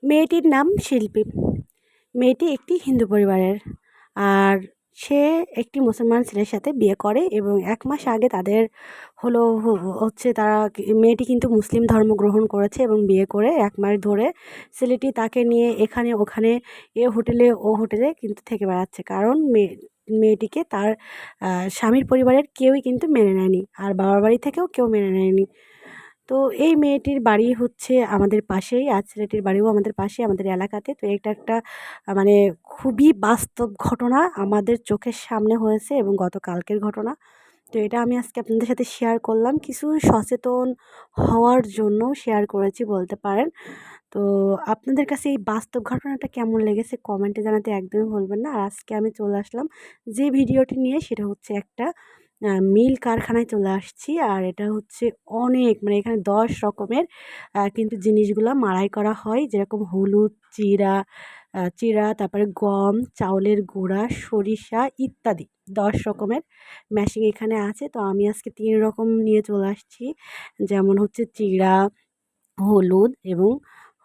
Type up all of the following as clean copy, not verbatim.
মেয়েটির নাম শিল্পী। মেয়েটি একটি হিন্দু পরিবারের। আর সে একটি মুসলমান ছেলের সাথে বিয়ে করে এবং ১ মাস আগে তাদের হলো হচ্ছে তারা মেয়েটি কিন্তু মুসলিম ধর্ম গ্রহণ করেছে এবং বিয়ে করে ১ মাস ধরে ছেলেটি তাকে নিয়ে এখানে ওখানে এ হোটেলে ও হোটেলে কিন্তু থেকে বেড়াচ্ছে। কারণ মেয়েটিকে তার স্বামীর পরিবারের কেউই কিন্তু মেনে নেয়নি। আর বাবার বাড়ি থেকেও কেউ মেনে নেয়নি। তো এই মেয়েটির বাড়ি হচ্ছে আমাদের পাশেই, আর ছেলেটির বাড়িও আমাদের পাশেই, আমাদের এলাকাতে। তো এটা একটা মানে খুবই বাস্তব ঘটনা আমাদের চোখের সামনে হয়েছে এবং গতকালকের ঘটনা। তো এটা আমি আজকে আপনাদের সাথে শেয়ার করলাম। কিছু সচেতন হওয়ার জন্য শেয়ার করেছি বলতে পারেন। তো আপনাদের কাছে এই বাস্তব ঘটনাটা কেমন লেগেছে কমেন্টে জানাতে একদমই ভুলবেন না। আর আজকে আমি চলে আসলাম যে ভিডিওটি নিয়ে, সেটা হচ্ছে একটা মিল কারখানায় চলে আসছি। আর এটা হচ্ছে অনেক, মানে এখানে ১০ রকমের কিন্তু জিনিসগুলা মাড়াই করা হয়। যেরকম হলুদ, চিড়া, তারপরে গম, চাউলের গুঁড়া, সরিষা ইত্যাদি ১০ রকমের মেশিন এখানে আছে। তো আমি আজকে ৩ রকম নিয়ে চলে আসছি। যেমন হচ্ছে চিড়া, হলুদ এবং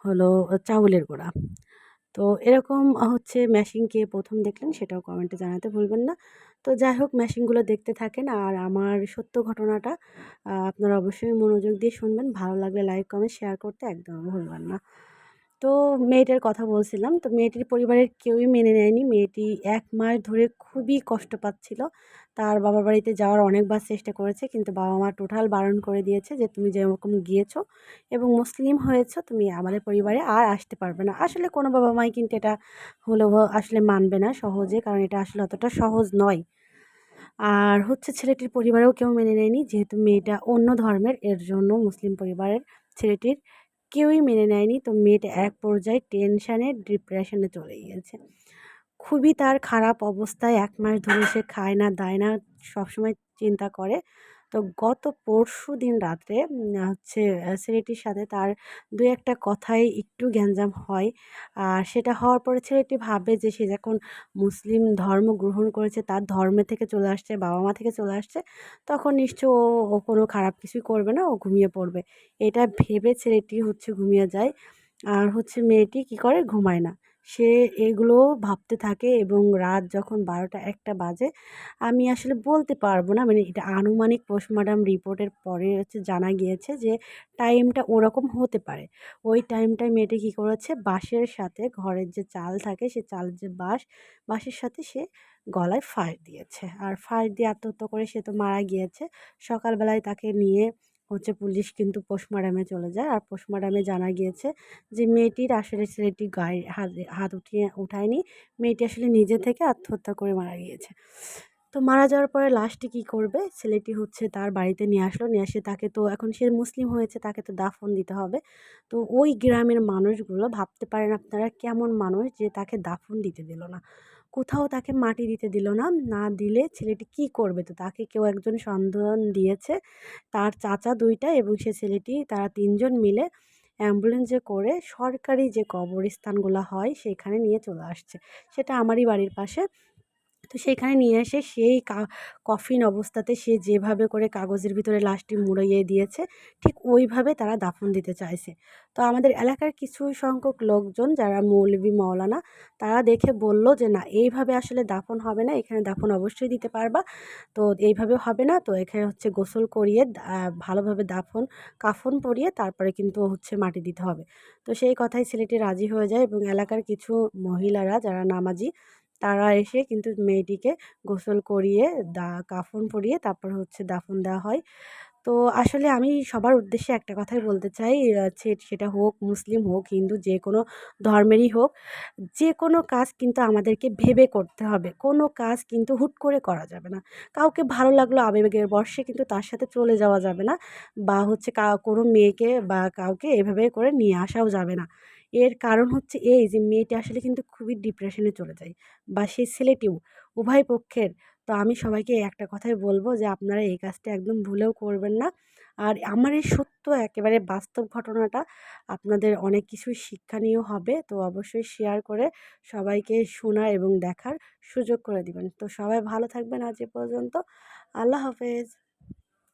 হলো চাউলের গুঁড়া। তো এরকম হচ্ছে মেশিন কে ১ম দেখলেন সেটাও কমেন্টে জানাতে ভুলবেন না। তো যাই হোক, মেশিনগুলো দেখতে থাকেন আর আমার সত্য ঘটনাটা আপনারা অবশ্যই মনোযোগ দিয়ে শুনবেন। ভালো লাগলে লাইক, কমেন্ট, শেয়ার করতে একদম ভুলবেন না। তো মেয়েটার কথা বলছিলাম। তো মেয়েটির পরিবারের কেউই মেনে নেয়নি। মেয়েটি ১ মাস ধরে খুবই কষ্ট পাচ্ছিল। তার বাবার বাড়িতে যাওয়ার অনেকবার চেষ্টা করেছে, কিন্তু বাবা-মা টোটাল বারণ করে দিয়েছে যে, "তুমি যেরকম গিয়েছো এবং মুসলিম হয়েছো, তুমি আমাদের পরিবারে আর আসতে পারবে না।" আসলে কোনো বাবা-মাই কিন্তু এটা হলেও আসলে মানবে না সহজে, কারণ এটা আসলে অতটা সহজ নয়। আর হচ্ছে ছেলেটির পরিবারেও কেউ মেনে নেয়নি, যেহেতু মেয়েটা অন্য ধর্মের, এর জন্য মুসলিম পরিবারের ছেলেটির কেউই মেনে নেয়নি। তো মেয়েটা এক পর্যায়ে টেনশানে ডিপ্রেশনে চলে গিয়েছে। খুবই তার খারাপ অবস্থায়, ১ মাস ধরে সে খায় না, দায় না, সবসময় চিন্তা করে। তো গত পরশুদিন রাত্রে হচ্ছে ছেলেটির সাথে তার ২-১ টা কথায় একটু গ্যাঞ্জাম হয়। আর সেটা হওয়ার পরে ছেলেটি ভাবে যে সে যখন মুসলিম ধর্ম গ্রহণ করেছে, তার ধর্মে থেকে চলে আসছে, বাবা-মা থেকে চলে আসছে, তখন নিশ্চয় ও কোনো খারাপ কিছুই করবে না, ও ঘুমিয়ে পড়বে। এটা ভেবে ছেলেটি হচ্ছে ঘুমিয়ে যায়। আর হচ্ছে মেয়েটি কী করে? ঘুমায় না। সে এগুলো ভাবতে থাকে এবং রাত যখন ১২টা-১টা বাজে, আমি আসলে বলতে পারব না, মানে এটা আনুমানিক পোস্টমর্টম রিপোর্টের পরে হচ্ছে জানা গিয়েছে যে টাইমটা ওরকম হতে পারে। ওই টাইমটায় মেয়েটি কী করেছে? বাঁশের সাথে, ঘরের যে চাল থাকে সে চালের যে বাঁশের সাথে সে গলায় ফাঁস দিয়েছে। আর ফাঁস দিয়ে আত্মহত্যা করে সে তো মারা গিয়েছে। সকালবেলায় তাকে নিয়ে হচ্ছে পুলিশ কিন্তু পোস্টমর্টমে চলে যায়। আর পোস্টমর্টমে জানা গিয়েছে যে মেয়েটির আসলে ছেলেটি গায়ে হাত উঠায়নি। মেয়েটি আসলে নিজে থেকে আত্মহত্যা করে মারা গিয়েছে। তো মারা যাওয়ার পরে লাশটি কী করবে? ছেলেটি হচ্ছে তার বাড়িতে নিয়ে আসলো। নিয়ে এসে তাকে তো, এখন সে মুসলিম হয়েছে, তাকে তো দাফন দিতে হবে। তো ওই গ্রামের মানুষগুলো, ভাবতে পারেন আপনারা কেমন মানুষ যে তাকে দাফন দিতে দিল না। কোথাও তাকে মাটি দিতে দিল না। না দিলে ছেলেটি কী করবে? তো তাকে কেউ একজন সন্ধান দিয়েছে। তার চাচা ২ টা এবং সে ছেলেটি, তারা ৩ জন মিলে অ্যাম্বুলেন্সে করে সরকারি যে কবরস্থানগুলা হয় সেখানে নিয়ে চলে আসছে। সেটা আমারই বাড়ির পাশে। তো সেখানে নিয়ে এসে সেই কফিন অবস্থাতে সে যেভাবে করে কাগজের ভিতরে লাশটি মুড়িয়ে দিয়েছে, ঠিক ওইভাবে তারা দাফন দিতে চাইছে। তো আমাদের এলাকার কিছু সংখ্যক লোকজন, যারা মৌলবি মাওলানা, তারা দেখে বলল যে, "না, এইভাবে আসলে দাফন হবে না। এখানে দাফন অবশ্যই দিতে পারবা। তো এইভাবে হবে না। তো এখানে হচ্ছে গোসল করিয়ে ভালোভাবে কাফন পরিয়ে তারপরে কিন্তু হচ্ছে মাটি দিতে হবে।" তো সেই কথায় ছেলেটি রাজি হয়ে যায় এবং এলাকার কিছু মহিলারা যারা নামাজি, তারা এসে কিন্তু মেয়েটিকে গোসল করিয়ে কাফন পরিয়ে তারপর হচ্ছে দাফন দেওয়া হয়। তো আসলে আমি সবার উদ্দেশ্যে একটা কথাই বলতে চাই, সেটা হোক মুসলিম, হোক হিন্দু, যেকোনো ধর্মেরই হোক, যেকোনো কাজ কিন্তু আমাদেরকে ভেবে করতে হবে। কোনো কাজ কিন্তু হুট করে করা যাবে না। কাউকে ভালো লাগলো আবেগের বশে কিন্তু তার সাথে চলে যাওয়া যাবে না, বা হচ্ছে কোনো মেয়েকে বা কাউকে এভাবে করে নিয়ে আসাও যাবে না। এর কারণ হচ্ছে এই যে মেয়েটি আসলে কিন্তু খুবই ডিপ্রেশনে চলে যায়, বা সেই ছেলেটিও, উভয় পক্ষের। তো আমি সবাইকে একটা কথাই বলব যে আপনারা এই কাজটা একদম ভুলেও করবেন না। আর আমার এই সত্য একেবারে বাস্তব ঘটনাটা আপনাদের অনেক কিছুই শিক্ষণীয় হবে। তো অবশ্যই শেয়ার করে সবাইকে শোনার এবং দেখার সুযোগ করে দিবেন। তো সবাই ভালো থাকবেন আজ এ পর্যন্ত। আল্লাহ হাফেজ।